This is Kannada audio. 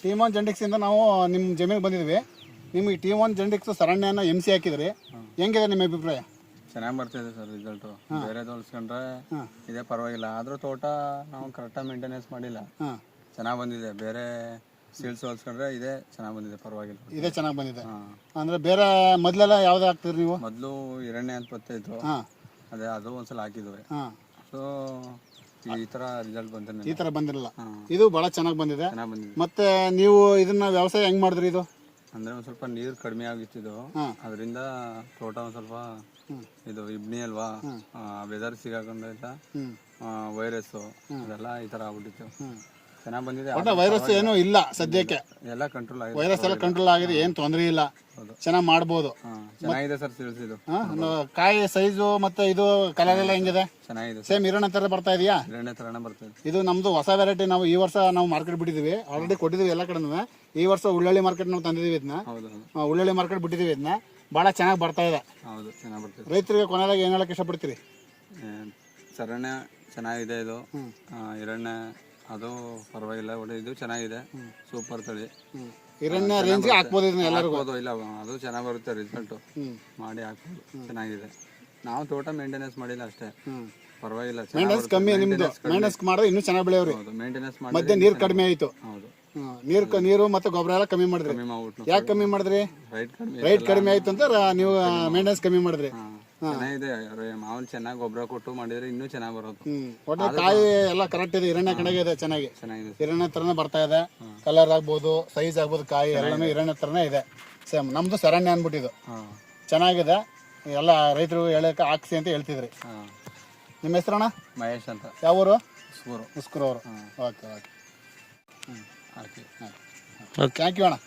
T1 ಜೆನೆಟಿಕ್ಸಿಂದ ನಾವು ನಿಮ್ಮ ಜಮೀನಿಗೆ ಬಂದಿದ್ವಿ. ನಿಮಗೆ T1 ಜೆನೆಟಿಕ್ಸ್ ಸರಣ್ಯನ MC ಹಾಕಿದ್ರಿ, ಹೆಂಗಿದೆ ನಿಮ್ಮ ಅಭಿಪ್ರಾಯ? ಚೆನ್ನಾಗಿ ಬರ್ತಿದೆ ಸರ್ ರಿಸಲ್ಟು. ಬೇರೆ ಹೋಲಿಸ್ಕೊಂಡ್ರೆ ಇದೇ ಪರವಾಗಿಲ್ಲ. ಆದರೂ ತೋಟ ನಾವು ಕರೆಕ್ಟಾಗಿ ಮೇಂಟೆನೆನ್ಸ್ ಮಾಡಿಲ್ಲ, ಚೆನ್ನಾಗಿ ಬಂದಿದೆ. ಬೇರೆ ಸೀಡ್ಸ್ ಹೋಲಿಸ್ಕೊಂಡ್ರೆ ಇದೇ ಚೆನ್ನಾಗಿ ಬಂದಿದೆ, ಪರವಾಗಿಲ್ಲ. ಇದೇ ಚೆನ್ನಾಗಿ ಬಂದಿದೆ ಅಂದರೆ ಬೇರೆ ಮೊದಲೆಲ್ಲ ಯಾವ್ದು ಹಾಕ್ತೀರಿ ನೀವು? ಮೊದಲು ಹಿರಣ್ಯ ಅಂತ ಬರ್ತಾಯಿತ್ತು, ಅದೇ ಅದು ಒಂದ್ಸಲ ಹಾಕಿದ್ವಿ. ಸೊ ಈ ಥರ ರಿಸಲ್ಟ್ ಬಂದಿಲ್ಲ, ಈ ಥರ ಬಂದಿರಲ್ಲ. ಇದು ಭಾಳ ಚೆನ್ನಾಗಿ ಬಂದಿದೆ. ಮತ್ತೆ ನೀವು ಇದನ್ನ ವ್ಯವಸಾಯ ಹೆಂಗ್ ಮಾಡಿದ್ರಿ? ಇದು ಅಂದ್ರೆ ಒಂದ್ ಸ್ವಲ್ಪ ನೀರು ಕಡಿಮೆ ಆಗಿತ್ತಿದ್ದು, ಅದರಿಂದ ತೋಟ ಒಂದ್ ಸ್ವಲ್ಪ ಇದು ಇಬ್ನಿ ಅಲ್ವಾ, ವೆದರ್ ಸಿಗಾಕೊಂಡಾಯ್ತಾ, ವೈರಸ್ ಅದೆಲ್ಲ ಈ ತರ ಆಗ್ಬಿಟ್ಟಿತ್ತು. ಚೆನ್ನಾಗಿ ಬಂದಿದೆ. ವೈರಸ್ ಏನೂ ಇಲ್ಲ ಸದ್ಯಕ್ಕೆ, ಎಲ್ಲ ಕಂಟ್ರೋಲ್ ಆಗಿದೆ. ವೈರಸ್ ಎಲ್ಲ ಕಂಟ್ರೋಲ್ ಆಗಿದೆ, ಏನು ತೊಂದರೆ ಇಲ್ಲ, ಚೆನ್ನಾಗಿ ಮಾಡ್ಬೋದು. ಚೆನ್ನಾಗಿದೆ ಸರ್ ತಿಳಿಸಿದ್ದು. ಕಾಯಿ ಸೈಜು ಮತ್ತೆ ಇದು ಕಲರ್ ಎಲ್ಲ ಹೆಂಗಿದೆ? ಚೆನ್ನಾಗಿದೆ. ಸೇಮ್ ಹಿರಣ್ಯ ತರ ಬರ್ತಾ ಇದೆಯಾ? ಹಿರಣ್ಯ ತರನೇ ಬರ್ತಾ ಇದೆ. ಇದು ನಮ್ದು ಹೊಸ ವೆರೈಟಿ. ನಾವು ಈ ವರ್ಷ ನಾವು ಮಾರ್ಕೆಟ್ ಬಿಟ್ಟಿದೀವಿ, ಆಲ್ರೆಡಿ ಕೊಟ್ಟಿದ್ದೀವಿ ಎಲ್ಲ ಕಡೆ. ಈ ವರ್ಷ ಉಳ್ಳಳ್ಳಿ ಮಾರ್ಕೆಟ್ ನಾವು ತಂದಿದ್ದೀವಿ ಇದನ್ನ. ಉಳ್ಳಳ್ಳಿ ಮಾರ್ಕೆಟ್ ಬಿಟ್ಟಿದ್ದೀವಿ ಇದನ್ನ. ಭಾಳ ಚೆನ್ನಾಗಿ ಬರ್ತಾ ಇದೆ. ಹೌದು, ಚೆನ್ನಾಗಿ ಬರ್ತಿದೆ. ರೈತರಿಗೆ ಕೊನೆಯದಾಗಿ ಏನು ಹೇಳಕ್ಕೆ ಇಷ್ಟಪಡ್ತೀರಿ? ಸರಣ್ಯ ಚೆನ್ನಾಗಿದೆ, ಇದು ಹಿರಣ್ಯ ಅದು ಪರವಾಗಿಲ್ಲ, ಒಳ್ಳೆ ಇದು ಚೆನ್ನಾಗಿದೆ, ಸೂಪರ್ ತಳಿ. ಹಿರಣ್ಯ ರೇಂಜ್ಗೆ ಹಾಕ್ಬೋದು ಇದನ್ನ ಎಲ್ಲರಿಗೂ. ಇಲ್ಲ, ಅದು ಚೆನ್ನಾಗಿ ಬರುತ್ತೆ, ರಿಸಲ್ಟು ಮಾಡಿ ಹಾಕ್ಬೋದು, ಚೆನ್ನಾಗಿದೆ. ನಾವು ತೋಟ ಮೇಂಟೆನೆನ್ಸ್ ಮಾಡಿಲ್ಲ ಅಷ್ಟೇ, ಪರವಾಗಿಲ್ಲ. ಮೇಂಟೆನೆನ್ಸ್ ಕಮ್ಮಿ, ನಿಮ್ದು ಮೇಂಟೆನೆನ್ಸ್ ಮಾಡಿದ್ರೆ ಇನ್ನೂ ಚೆನ್ನಾಗಿ ಬೆಳೆಯೋರಿ. ಮೇಂಟೆನೆನ್ಸ್ ಮಧ್ಯೆ ನೀರು ಕಡಿಮೆ ಆಯಿತು. ಹೌದು, ನೀರು ಮತ್ತೆ ಗೊಬ್ಬರ ಎಲ್ಲ ಕಮ್ಮಿ ಮಾಡಿದ್ರಿ. ಯಾಕೆ ಕಮ್ಮಿ ಮಾಡಿದ್ರಿ? ರೈಟ್ ಕಡಿಮೆ ಆಯ್ತು ಅಂತ ನೀವು ಮೇಂಟೆನೆನ್ಸ್ ಕಮ್ಮಿ ಮಾಡಿದ್ರಿ. ಚೆನ್ನಾಗಿದೆ, ಮಾವನ್ ಚೆನ್ನಾಗಿ ಗೊಬ್ಬರ ಕೊಟ್ಟು ಮಾಡಿದ್ರೆ ಇನ್ನೂ ಚೆನ್ನಾಗಿ ಬರೋದು. ಒಟ್ಟು ಕಾಯಿ ಎಲ್ಲ ಕರೆಕ್ಟ್ ಇದೆ, ಹಿರಣ್ಯ ಕಡೆಗೆ ಇದೆ, ಚೆನ್ನಾಗಿದೆ. ಹಿರಣ್ಯ ತರನೇ ಬರ್ತಾ ಇದೆ, ಕಲರ್ ಆಗ್ಬೋದು, ಸೈಜ್ ಆಗ್ಬೋದು, ಕಾಯಿ ಎಲ್ಲಾನು ಹಿರಣ್ಯ ತರನೇ ಇದೆ. ಸೇಮ್ ನಮ್ದು ಸರಣ್ಯ ಅನ್ಬಿಟ್ಟಿದ್ದು ಚೆನ್ನಾಗಿದೆ. ಎಲ್ಲ ರೈತರು ಹೇಳಕ್ಕೆ ಹಾಕ್ಸಿ ಅಂತ ಹೇಳ್ತಿದ್ರಿ. ನಿಮ್ಮ ಹೆಸರಣ್ಣ? ಮಹೇಶ್ ಅಂತ. ಯಾವ ಊರು? ಉಸ್ಕೂರು. ಓಕೆ. ಥ್ಯಾಂಕ್ ಯು ಅಣ್ಣ.